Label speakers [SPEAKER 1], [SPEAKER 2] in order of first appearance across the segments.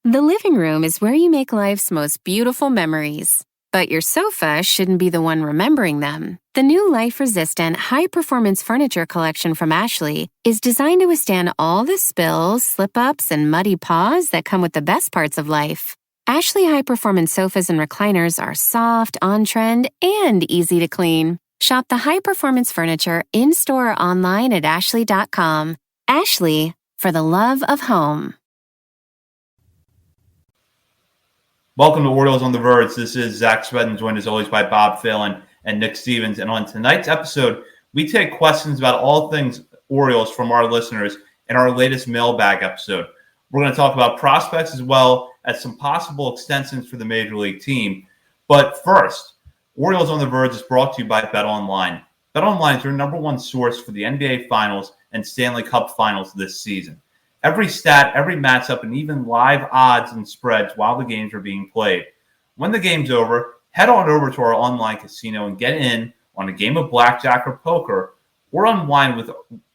[SPEAKER 1] The living room is where you make life's most beautiful memories. But your sofa shouldn't be the one remembering them. The new life-resistant, high-performance furniture collection from Ashley is designed to withstand all the spills, slip-ups, and muddy paws that come with the best parts of life. Ashley high-performance sofas and recliners are soft, on-trend, and easy to clean. Shop the high-performance furniture in-store or online at ashley.com. Ashley, for the love of home.
[SPEAKER 2] Welcome to Orioles on the Verge. This is Zach Sweden, joined as always by Bob Phelan and Nick Stevens. And on tonight's episode, we take questions about all things Orioles from our listeners in our latest mailbag episode. We're going to talk about prospects as well as some possible extensions for the Major League team. But first, Orioles on the Verge is brought to you by BetOnline. BetOnline is your number one source for the NBA Finals and Stanley Cup Finals this season. Every stat, every matchup, and even live odds and spreads while the games are being played. When the game's over, head on over to our online casino and get in on a game of blackjack or poker, or unwind with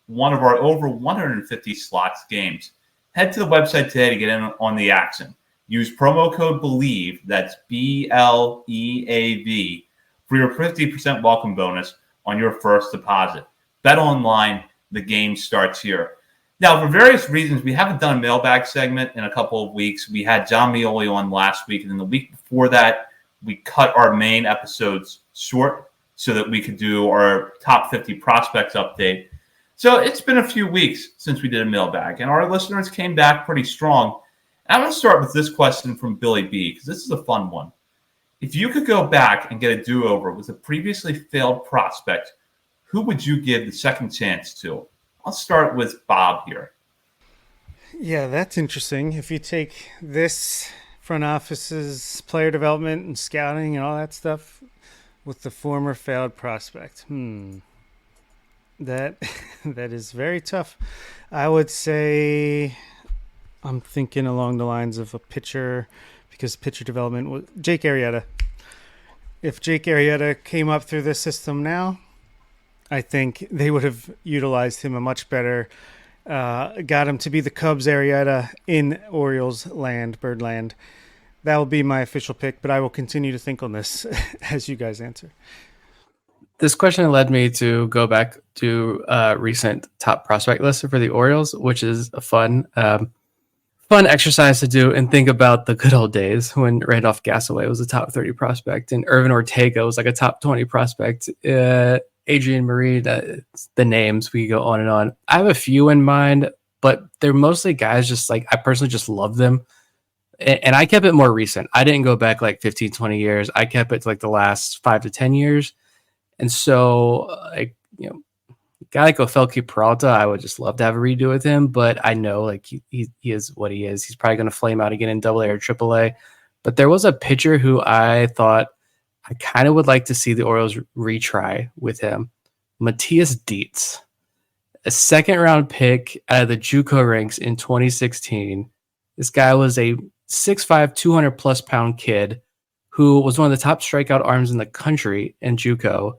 [SPEAKER 2] one of our over 150 slots games. Head to the website today to get in on the action. Use promo code BELIEVE, that's BLEAV, for your 50% welcome bonus on your first deposit. Bet online, the game starts here. Now, for various reasons, we haven't done a mailbag segment in a couple of weeks. We had John Mioli on last week, and then the week before that, we cut our main episodes short so that we could do our top 50 prospects update. So it's been a few weeks since we did a mailbag, and our listeners came back pretty strong. I'm going to start with this question from Billy B, because this is a fun one. If you could go back and get a do-over with a previously failed prospect, who would you give the second chance to? I'll start with Bob here.
[SPEAKER 3] Yeah, that's interesting. If you take this front office's player development and scouting and all that stuff with the former failed prospect, that is very tough. I would say I'm thinking along the lines of a pitcher, because pitcher development was Jake Arrieta. If Jake Arrieta came up through this system now, I think they would have utilized him a much better, got him to be the Cubs Arrieta in Orioles land, Birdland. That will be my official pick, but I will continue to think on this as you guys answer.
[SPEAKER 4] This question led me to go back to recent top prospect list for the Orioles, which is a fun exercise to do and think about the good old days when Randolph Gasaway was a top 30 prospect and Irvin Ortega was like a top 20 prospect. Adrian Marie, the names, we go on and on. I have a few in mind, but they're mostly guys just like, I personally just love them. And I kept it more recent. I didn't go back like 15, 20 years. I kept it to like the last 5 to 10 years. And so, a guy like Ofelky Peralta, I would just love to have a redo with him, but I know like he is what he is. He's probably going to flame out again in AA or AAA. But there was a pitcher who I thought I kind of would like to see the Orioles retry with him. Matthias Dietz, a second-round pick out of the JUCO ranks in 2016. This guy was a 6'5", 200-plus pound kid who was one of the top strikeout arms in the country in JUCO.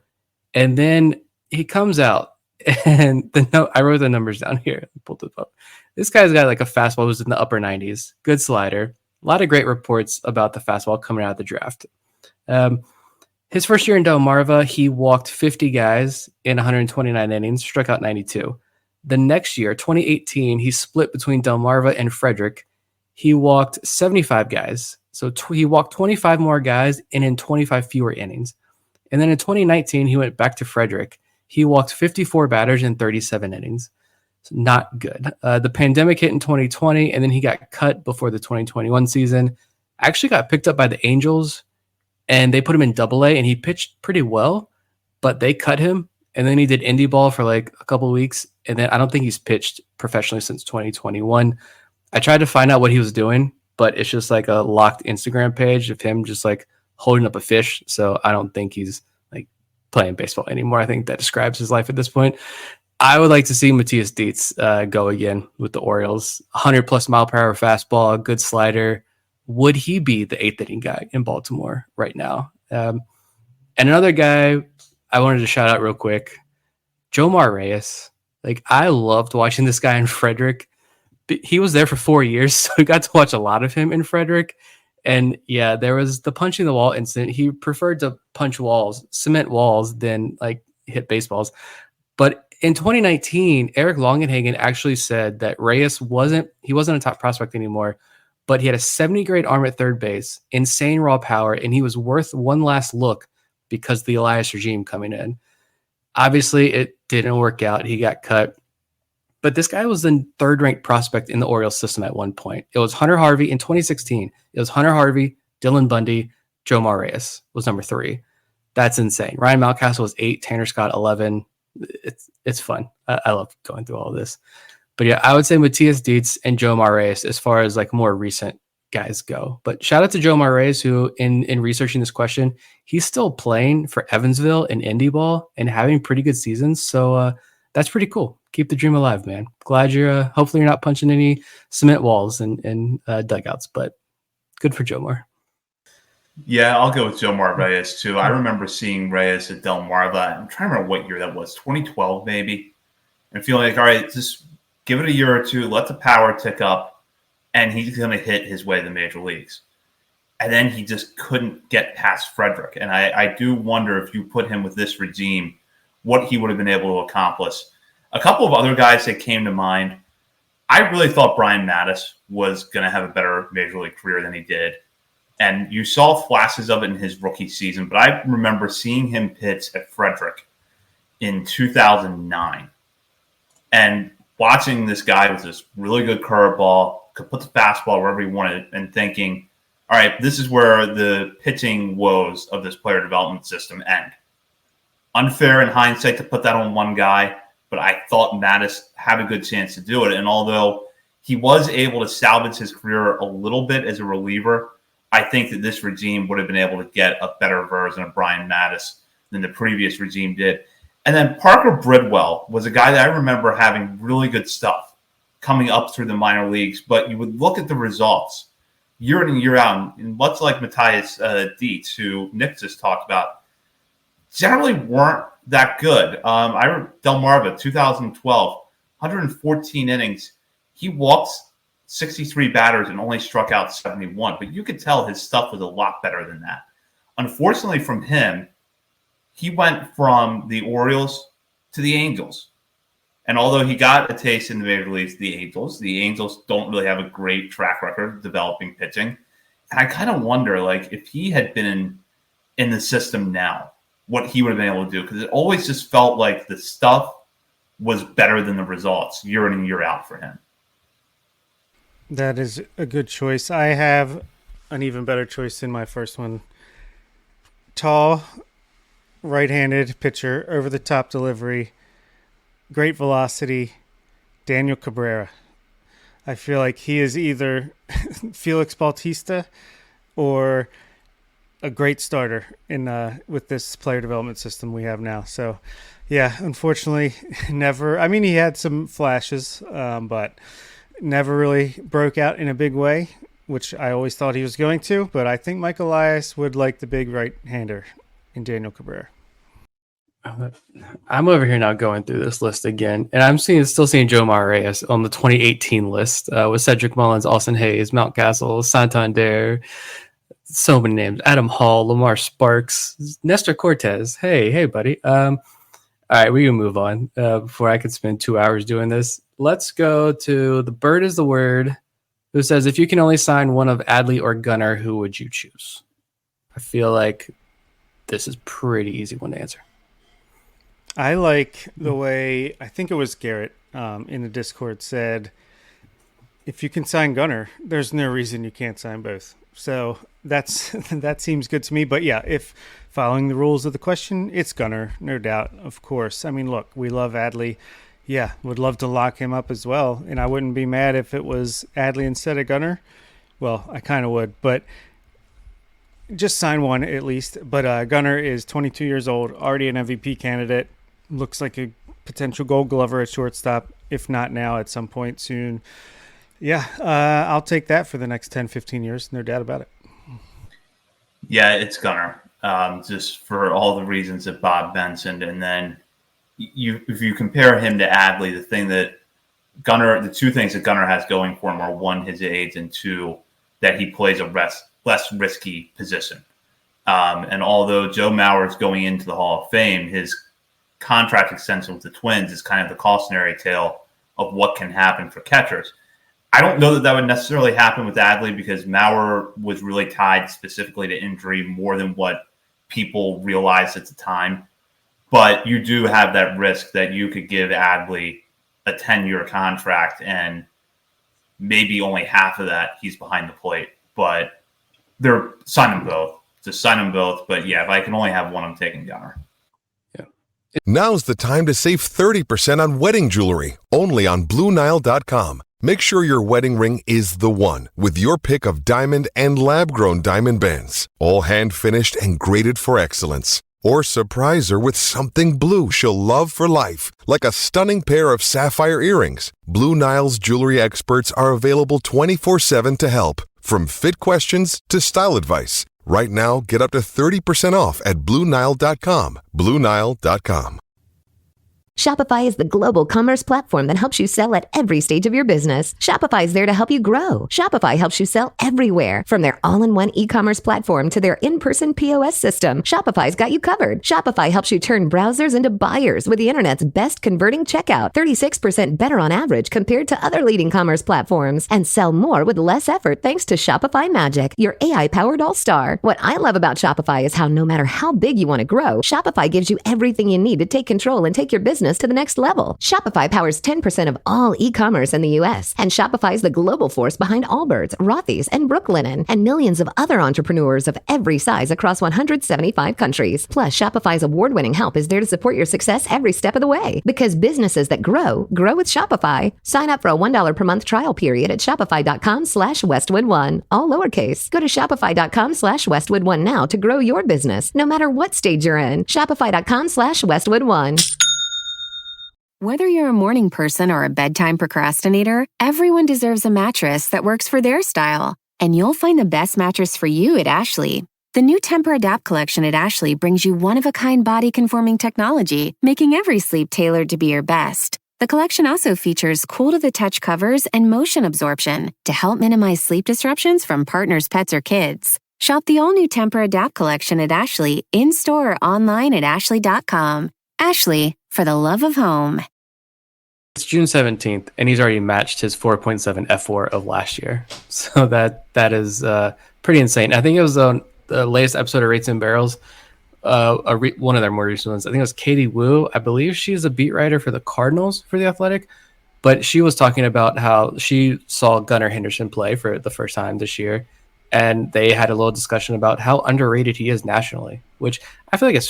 [SPEAKER 4] And then he comes out, and I wrote the numbers down here. Pulled it up. This guy's got like a fastball who's in the upper 90s, good slider. A lot of great reports about the fastball coming out of the draft. His first year in Delmarva, he walked 50 guys in 129 innings, struck out 92. The next year, 2018, he split between Delmarva and Frederick. He walked 75 guys. So he walked 25 more guys and in 25 fewer innings. And then in 2019, he went back to Frederick. He walked 54 batters in 37 innings. So not good. The pandemic hit in 2020, and then he got cut before the 2021 season. Actually got picked up by the Angels, and they put him in AA, and he pitched pretty well, but they cut him, and then he did indie ball for like a couple of weeks, and then I don't think he's pitched professionally since 2021. I tried to find out what he was doing, but it's just like a locked Instagram page of him just like holding up a fish, so I don't think he's like playing baseball anymore. I think that describes his life at this point. I would like to see Matthias Dietz go again with the Orioles. 100-plus mile-per-hour fastball, good slider. Would he be the eighth inning guy in Baltimore right now? And another guy I wanted to shout out real quick, Jomar Reyes. Like, I loved watching this guy in Frederick he was there for 4 years, so we got to watch a lot of him in Frederick. And yeah, there was the punching the wall incident. He preferred to punch walls, cement walls, than like hit baseballs. But in 2019, Eric Longenhagen actually said that Reyes wasn't a top prospect anymore, but he had a 70 grade arm at third base, insane raw power, and he was worth one last look because of the Elias regime coming in. Obviously, it didn't work out. He got cut. But this guy was the third-ranked prospect in the Orioles system at one point. It was Hunter Harvey in 2016. It was Hunter Harvey, Dylan Bundy, Jomar Reyes was number 3. That's insane. Ryan Mountcastle was 8, Tanner Scott 11. It's fun. I love going through all of this. But yeah, I would say Matias Dietz and Jomar Reyes as far as like more recent guys go. But shout out to Jomar Reyes, who in researching this question, he's still playing for Evansville in indie ball and having pretty good seasons. So that's pretty cool. Keep the dream alive, man. Glad you're hopefully you're not punching any cement walls and dugouts, but good for Jomar.
[SPEAKER 2] Yeah, I'll go with Jomar Reyes too. I remember seeing Reyes at Del Marva. I'm trying to remember what year that was, 2012 maybe. And feeling like, all right, just give it a year or two, let the power tick up, and he's going to hit his way to the major leagues. And then he just couldn't get past Frederick. And I do wonder if you put him with this regime, what he would have been able to accomplish. A couple of other guys that came to mind, I really thought Brian Mattis was going to have a better major league career than he did. And you saw flashes of it in his rookie season, but I remember seeing him pitch at Frederick in 2009 and watching this guy with this really good curveball, could put the fastball wherever he wanted, and thinking, all right, this is where the pitching woes of this player development system end. Unfair in hindsight to put that on one guy, but I thought Mattis had a good chance to do it. And although he was able to salvage his career a little bit as a reliever, I think that this regime would have been able to get a better version of Brian Mattis than the previous regime did. And then Parker Bridwell was a guy that I remember having really good stuff coming up through the minor leagues, but you would look at the results year in and year out, and much like Matias Dietz, who Nick just talked about, generally weren't that good. Del Marva, 2012, 114 innings. He walked 63 batters and only struck out 71, but you could tell his stuff was a lot better than that. Unfortunately from him, he went from the Orioles to the Angels. And although he got a taste in the major leagues, the Angels don't really have a great track record of developing pitching. And I kind of wonder, like, if he had been in the system now, what he would have been able to do, because it always just felt like the stuff was better than the results year in and year out for him.
[SPEAKER 3] That is a good choice. I have an even better choice in my first one. Tall, right-handed pitcher, over-the-top delivery, great velocity, Daniel Cabrera. I feel like he is either Felix Bautista or a great starter in with this player development system we have now. So, yeah, unfortunately, never. I mean, he had some flashes, but never really broke out in a big way, which I always thought he was going to. But I think Mike Elias would like the big right-hander in Daniel Cabrera.
[SPEAKER 4] I'm over here now going through this list again, and I'm still seeing Jomar Reyes on the 2018 list with Cedric Mullins, Austin Hayes, Mountcastle, Santander. So many names. Adam Hall, Lamar Sparks, Nestor Cortez. Hey, buddy. All right, we can move on before I could spend 2 hours doing this. Let's go to the bird is the word, who says, if you can only sign one of Adley or Gunnar, who would you choose? I feel like this is pretty easy one to answer.
[SPEAKER 3] I like the way, I think it was Garrett in the Discord said, if you can sign Gunnar, there's no reason you can't sign both. So that seems good to me. But yeah, if following the rules of the question, it's Gunnar, no doubt, of course. I mean, look, we love Adley. Yeah, would love to lock him up as well. And I wouldn't be mad if it was Adley instead of Gunnar. Well, I kind of would, but just sign one at least. But Gunnar is 22 years old, already an MVP candidate. Looks like a potential Gold Glover at shortstop, if not now, at some point soon. Yeah, I'll take that for the next 10, 15 years. No doubt about it.
[SPEAKER 2] Yeah, it's Gunnar, just for all the reasons that Bob mentioned. And then if you compare him to Adley, the thing that Gunnar, the two things that Gunnar has going for him are one, his age, and two, that he plays a less risky position. And although Joe Mauer is going into the Hall of Fame, his contract extension with the Twins is kind of the cautionary tale of what can happen for catchers. I don't know that would necessarily happen with Adley because Mauer was really tied specifically to injury more than what people realized at the time. But you do have that risk that you could give Adley a 10-year contract and maybe only half of that he's behind the plate. But they're sign them both. Just sign them both. But yeah, if I can only have one, I'm taking Gunnar.
[SPEAKER 4] Yeah.
[SPEAKER 5] Now's the time to save 30% on wedding jewelry, only on BlueNile.com. Make sure your wedding ring is the one with your pick of diamond and lab-grown diamond bands, all hand-finished and graded for excellence. Or surprise her with something blue she'll love for life, like a stunning pair of sapphire earrings. Blue Nile's jewelry experts are available 24/7 to help, from fit questions to style advice. Right now, get up to 30% off at BlueNile.com. BlueNile.com.
[SPEAKER 6] Shopify is the global commerce platform that helps you sell at every stage of your business. Shopify is there to help you grow. Shopify helps you sell everywhere, from their all-in-one e-commerce platform to their in-person POS system. Shopify's got you covered. Shopify helps you turn browsers into buyers with the internet's best converting checkout, 36% better on average compared to other leading commerce platforms, and sell more with less effort thanks to Shopify Magic, your AI-powered all-star. What I love about Shopify is how no matter how big you want to grow, Shopify gives you everything you need to take control and take your business to the next level. Shopify powers 10% of all e-commerce in the U.S., and Shopify is the global force behind Allbirds, Rothy's, and Brooklinen, and millions of other entrepreneurs of every size across 175 countries. Plus, Shopify's award-winning help is there to support your success every step of the way. Because businesses that grow with Shopify. Sign up for a $1 per month trial period at shopify.com/Westwood1, all lowercase. Go to shopify.com/Westwood1 now to grow your business, no matter what stage you're in. Shopify.com/Westwood1.
[SPEAKER 1] Whether you're a morning person or a bedtime procrastinator, everyone deserves a mattress that works for their style. And you'll find the best mattress for you at Ashley. The new Temper-Adapt collection at Ashley brings you one-of-a-kind body-conforming technology, making every sleep tailored to be your best. The collection also features cool-to-the-touch covers and motion absorption to help minimize sleep disruptions from partners, pets, or kids. Shop the all-new Temper-Adapt collection at Ashley, in-store or online at ashley.com. Ashley, for the love of home.
[SPEAKER 4] It's June 17th, and he's already matched his 4.7 F4 of last year. So that is pretty insane. I think it was the latest episode of Rates and Barrels, one of their more recent ones. I think it was Katie Wu. I believe she's a beat writer for the Cardinals for The Athletic. But she was talking about how she saw Gunnar Henderson play for the first time this year, and they had a little discussion about how underrated he is nationally, which I feel like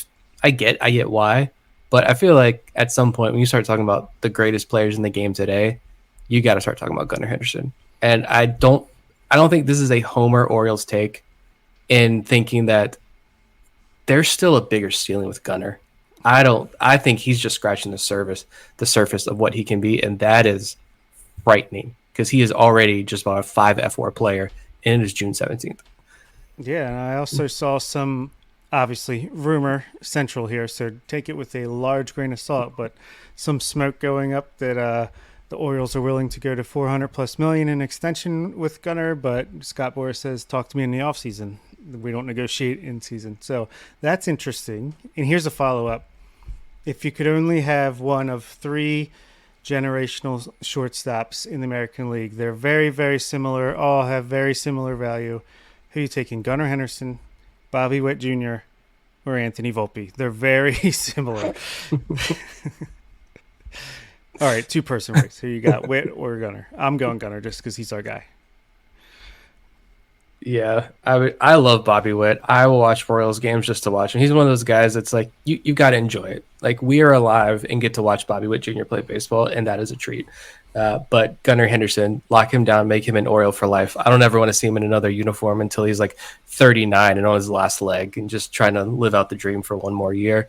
[SPEAKER 4] I get why. But I feel like at some point when you start talking about the greatest players in the game today, you got to start talking about Gunnar Henderson. And I don't think this is a Homer Orioles take in thinking that there's still a bigger ceiling with Gunnar. I think he's just scratching the surface of what he can be, and that is frightening because he is already just about a 5 F4 player, and it is June 17th.
[SPEAKER 3] Yeah, and I also saw some, obviously, rumor central here, so take it with a large grain of salt, but some smoke going up that the Orioles are willing to go to $400+ million in extension with Gunnar, but Scott Boras says, talk to me in the offseason. We don't negotiate in season. So that's interesting. And here's a follow-up. If you could only have one of 3 generational shortstops in the American League, they're very, very similar, all have very similar value. Who are you taking, Gunnar Henderson, Bobby Witt Jr., or Anthony Volpe? They're very similar. All right, 2-person race. Who you got, Witt or Gunnar? I'm going Gunnar just because he's our guy.
[SPEAKER 4] Yeah, I love Bobby Witt. I will watch Orioles games just to watch him. He's one of those guys that's like, you got to enjoy it. Like, we are alive and get to watch Bobby Witt Jr. play baseball, and that is a treat. But Gunnar Henderson, lock him down, make him an Oriole for life. I don't ever want to see him in another uniform until he's like 39 and on his last leg and just trying to live out the dream for one more year.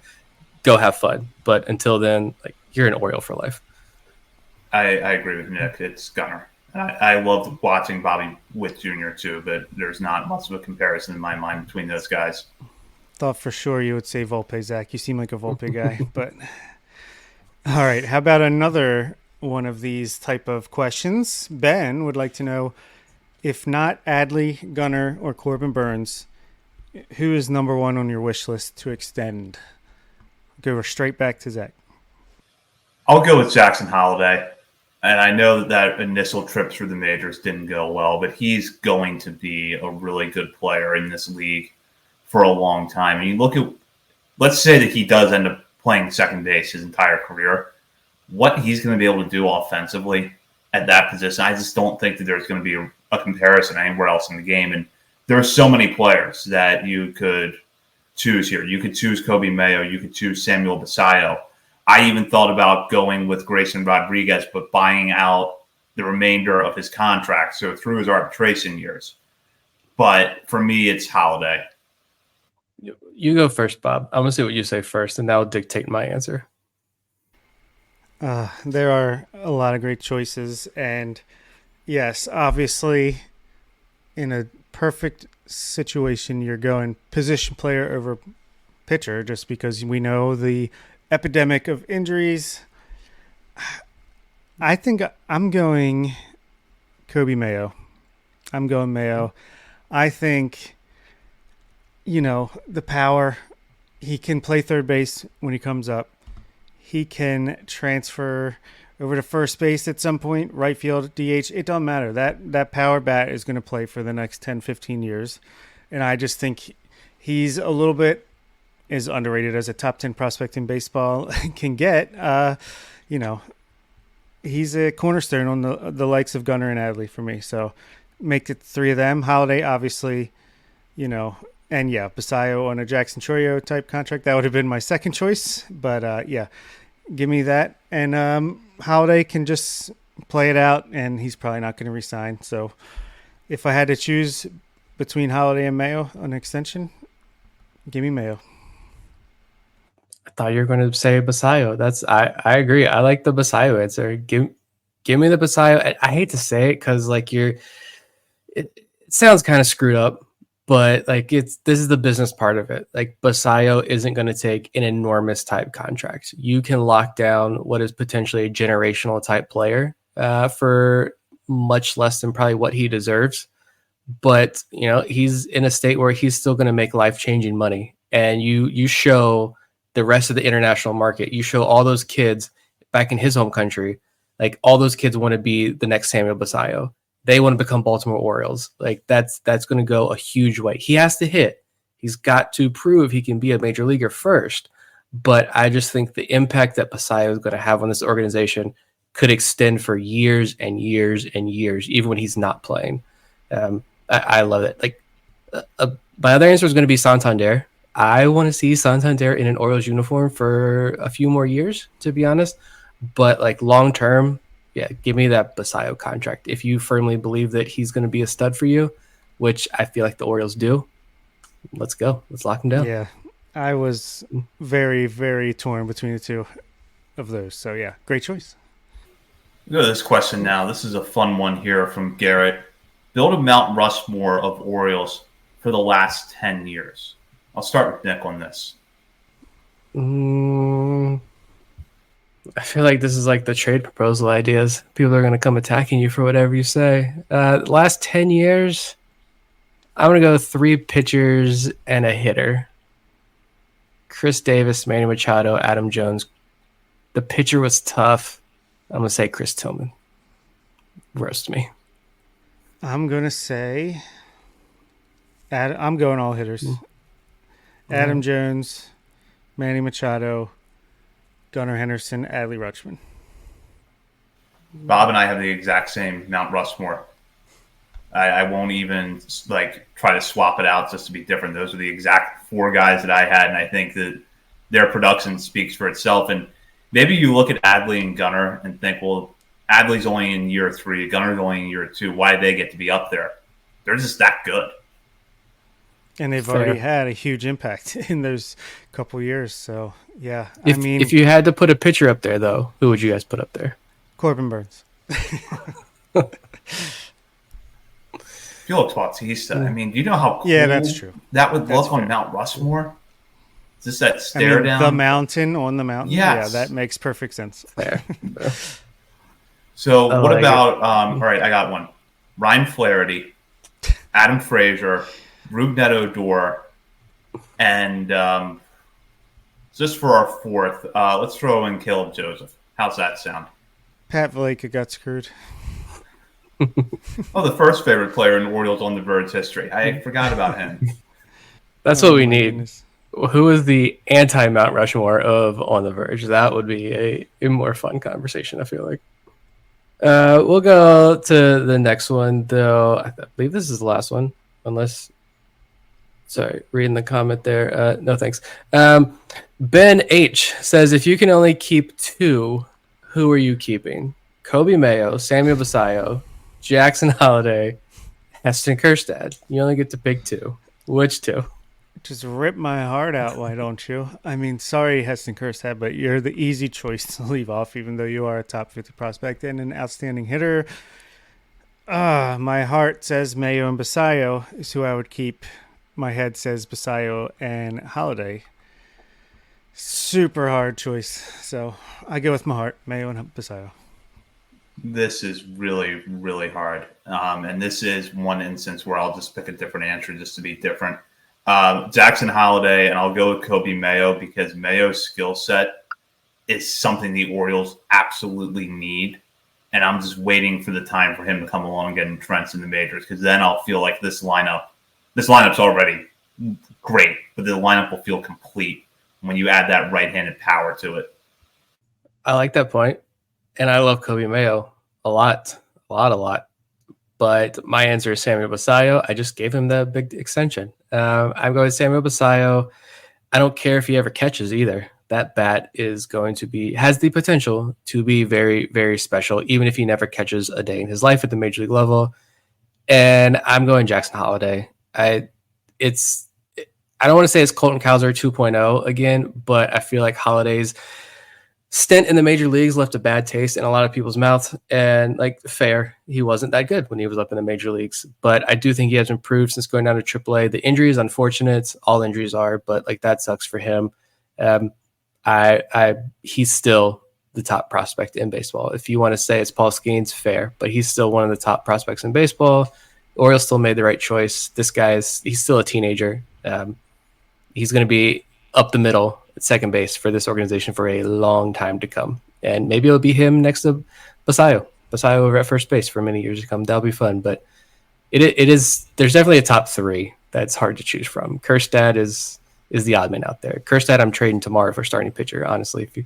[SPEAKER 4] Go have fun. But until then, like, you're an Oriole for life.
[SPEAKER 2] I agree with Nick. It's Gunnar. I loved watching Bobby Witt Jr. too, but there's not much of a comparison in my mind between those guys.
[SPEAKER 3] Thought for sure you would say Volpe, Zach. You seem like a Volpe guy. But all right, how about another one of these type of questions. Ben would like to know, if not Adley, Gunnar, or Corbin Burns, who is number one on your wish list to extend? Go straight back to Zach.
[SPEAKER 2] I'll go with Jackson Holiday. And I know that initial trip through the majors didn't go well, but he's going to be a really good player in this league for a long time. And you look at, let's say that he does end up playing second base his entire career, what he's going to be able to do offensively at that position, I just don't think that there's going to be a comparison anywhere else in the game. And there are so many players that you could choose here. You could choose Kobe Mayo. You could choose Samuel Basayo. I even thought about going with Grayson Rodriguez, but buying out the remainder of his contract, so through his arbitration years. But for me, it's Holiday.
[SPEAKER 4] You go first, Bob. I'm going to see what you say first, and that will dictate my answer.
[SPEAKER 3] There are a lot of great choices. And yes, obviously, in a perfect situation, you're going position player over pitcher just because we know the epidemic of injuries. I think I'm going Kobe Mayo. I'm going Mayo. I think, the power, he can play third base when he comes up. He can transfer over to first base at some point, right field, DH. It don't matter. That power bat is going to play for the next 10, 15 years. And I just think he's a little bit is underrated as a top 10 prospect in baseball can get. He's a cornerstone on the likes of Gunnar and Adley for me. So make it three of them. Holiday, obviously, and yeah, Basayo on a Jackson Chorio type contract. That would have been my second choice. But give me that. And Holiday can just play it out, and he's probably not going to resign. So if I had to choose between Holiday and Mayo on an extension, give me Mayo.
[SPEAKER 4] I thought you were going to say Basayo. I agree. I like the Basayo answer. Give me the Basayo. I hate to say it because it sounds kind of screwed up, but this is the business part of it. Like, Basayo isn't going to take an enormous type contract. You can lock down what is potentially a generational type player for much less than probably what he deserves. But he's in a state where he's still going to make life-changing money, and you show the rest of the international market. You show all those kids back in his home country, all those kids want to be the next Samuel Basayo. They want to become Baltimore Orioles. That's going to go a huge way. He has to hit. He's got to prove he can be a major leaguer first. But I just think the impact that Basayo is going to have on this organization could extend for years and years and years, even when he's not playing. I love it. My other answer is going to be Santander. I want to see Santander in an Orioles uniform for a few more years, to be honest. But long term, yeah, give me that Basayo contract. If you firmly believe that he's going to be a stud for you, which I feel like the Orioles do, let's go. Let's lock him down.
[SPEAKER 3] Yeah, I was very, very torn between the two of those. So yeah, great choice.
[SPEAKER 2] Go to this question now. This is a fun one here from Garrett. Build a Mount Rushmore of Orioles for the last 10 years. I'll start with Nick on this.
[SPEAKER 4] I feel like this is the trade proposal ideas. People are going to come attacking you for whatever you say. Last 10 years, I'm going to go 3 pitchers and a hitter. Chris Davis, Manny Machado, Adam Jones. The pitcher was tough. I'm going to say Chris Tillman. Roast me.
[SPEAKER 3] I'm going to say I'm going all hitters. Adam Jones, Manny Machado, Gunnar Henderson, Adley Rutschman.
[SPEAKER 2] Bob and I have the exact same Mount Rushmore. I won't even try to swap it out just to be different. Those are the exact 4 guys that I had, and I think that their production speaks for itself. And maybe you look at Adley and Gunnar and think, well, Adley's only in year 3, Gunner's only in year 2. Why do they get to be up there? They're just that good.
[SPEAKER 3] And they've already had a huge impact in those couple years. So, yeah.
[SPEAKER 4] If you had to put a pitcher up there, though, who would you guys put up there?
[SPEAKER 3] Corbin Burns.
[SPEAKER 2] Felix Bautista. Do you know how cool
[SPEAKER 3] that's true.
[SPEAKER 2] That would look on Mount Rushmore? Just that stare down?
[SPEAKER 3] The mountain on the mountain.
[SPEAKER 2] Yes.
[SPEAKER 3] Yeah, that makes perfect sense.
[SPEAKER 4] Fair.
[SPEAKER 2] So
[SPEAKER 4] I
[SPEAKER 2] what
[SPEAKER 4] like
[SPEAKER 2] about, all right, I got one. Ryan Flaherty, Adam Frazier, Rougned Odor, and just for our fourth, let's throw in Caleb Joseph. How's that sound?
[SPEAKER 3] Pat Valleca got screwed.
[SPEAKER 2] Oh, the first favorite player in Orioles on the Verge history. I forgot about him.
[SPEAKER 4] That's
[SPEAKER 3] Oh
[SPEAKER 4] what we
[SPEAKER 3] my
[SPEAKER 4] need.
[SPEAKER 3] goodness.
[SPEAKER 4] Who is the anti-Mount Rushmore of On the Verge? That would be a more fun conversation, I feel like. We'll go to the next one, though. I believe this is the last one, unless... Sorry, reading the comment there. No, thanks. Ben H. says, if you can only keep two, who are you keeping? Kobe Mayo, Samuel Basayo, Jackson Holiday, Heston Kjerstad. You only get to pick two. Which two?
[SPEAKER 3] Just rip my heart out, why don't you? I mean, sorry, Heston Kjerstad, but you're the easy choice to leave off, even though you are a top 50 prospect and an outstanding hitter. My heart says Mayo and Basayo is who I would keep. My head says Basayo and Holiday. Super hard choice. So I go with my heart, Mayo and Basayo.
[SPEAKER 2] This is really, really hard. And this is one instance where I'll just pick a different answer just to be different. Jackson Holiday, and I'll go with Kobe Mayo because Mayo's skill set is something the Orioles absolutely need. And I'm just waiting for the time for him to come along and get entrenched in the majors because then I'll feel like this lineup's already great, but the lineup will feel complete when you add that right-handed power to it.
[SPEAKER 4] I like that point, and I love Kobe Mayo a lot. But my answer is Samuel Basayo. I just gave him the big extension. I'm going with Samuel Basayo. I don't care if he ever catches either. That bat has the potential to be very, very special, even if he never catches a day in his life at the major league level. And I'm going Jackson Holiday. I don't want to say it's Colton Cowser 2.0 again, but I feel like Holiday's stint in the major leagues left a bad taste in a lot of people's mouths. And fair, he wasn't that good when he was up in the major leagues. But I do think he has improved since going down to AAA. The injury is unfortunate. All injuries are, but that sucks for him. He's still the top prospect in baseball. If you want to say it's Paul Skeens, fair, but he's still one of the top prospects in baseball. Orioles still made the right choice. This he's still a teenager. He's going to be up the middle at second base for this organization for a long time to come. And maybe it'll be him next to Basayo over at first base for many years to come. That'll be fun. But there's definitely a top three that's hard to choose from. Kjerstad is the odd man out there. Kjerstad I'm trading tomorrow for starting pitcher, honestly, if you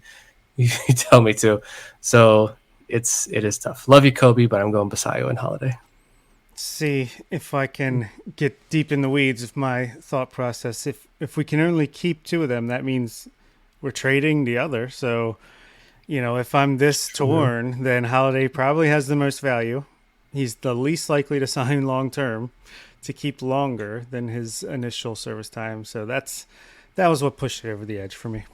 [SPEAKER 4] tell me to. So it is tough. Love you, Kobe, but I'm going Basayo and Holiday.
[SPEAKER 3] See if I can get deep in the weeds of my thought process. If we can only keep two of them, that means we're trading the other. So, if I'm this torn, then Holiday probably has the most value. He's the least likely to sign long term to keep longer than his initial service time. So that was what pushed it over the edge for me.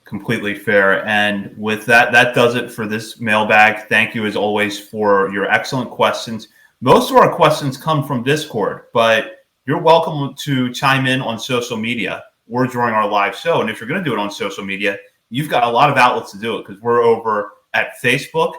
[SPEAKER 2] Completely fair. And with that does it for this mailbag. Thank you as always for your excellent questions. Most of our questions come from Discord, but you're welcome to chime in on social media or during our live show. And if you're going to do it on social media, you've got a lot of outlets to do it because we're over at Facebook,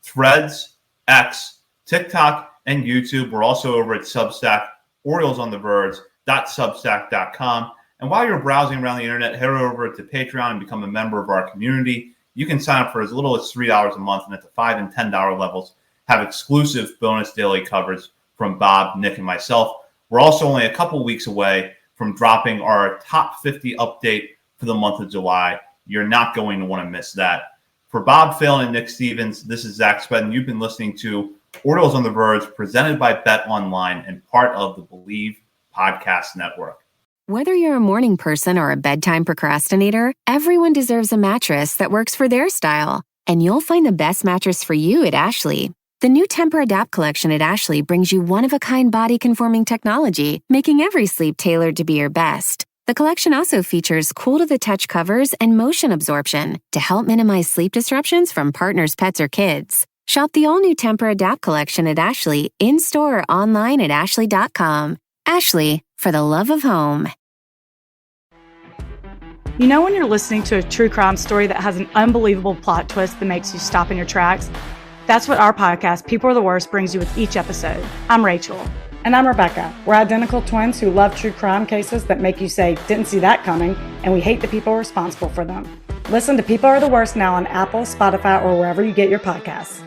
[SPEAKER 2] Threads, X, TikTok, and YouTube. We're also over at Substack, OriolesOnTheVerge.substack.com. And while you're browsing around the internet, head over to Patreon and become a member of our community. You can sign up for as little as $3 a month, and at the $5 and $10 levels, have exclusive bonus daily coverage from Bob, Nick, and myself. We're also only a couple weeks away from dropping our top 50 update for the month of July. You're not going to want to miss that. For Bob Phelan and Nick Stevens, this is Zach Spedden. You've been listening to Orioles on the Verge, presented by Bet Online and part of the Believe Podcast Network.
[SPEAKER 1] Whether you're a morning person or a bedtime procrastinator, everyone deserves a mattress that works for their style. And you'll find the best mattress for you at Ashley. The new Temper-Adapt collection at Ashley brings you one-of-a-kind body-conforming technology, making every sleep tailored to be your best. The collection also features cool-to-the-touch covers and motion absorption to help minimize sleep disruptions from partners, pets, or kids. Shop the all-new Temper-Adapt collection at Ashley, in-store or online at ashley.com. Ashley, for the love of home.
[SPEAKER 7] You know when you're listening to a true crime story that has an unbelievable plot twist that makes you stop in your tracks? That's what our podcast, People Are the Worst, brings you with each episode. I'm Rachel.
[SPEAKER 8] And I'm Rebecca. We're identical twins who love true crime cases that make you say, didn't see that coming, and we hate the people responsible for them. Listen to People Are the Worst now on Apple, Spotify, or wherever you get your podcasts.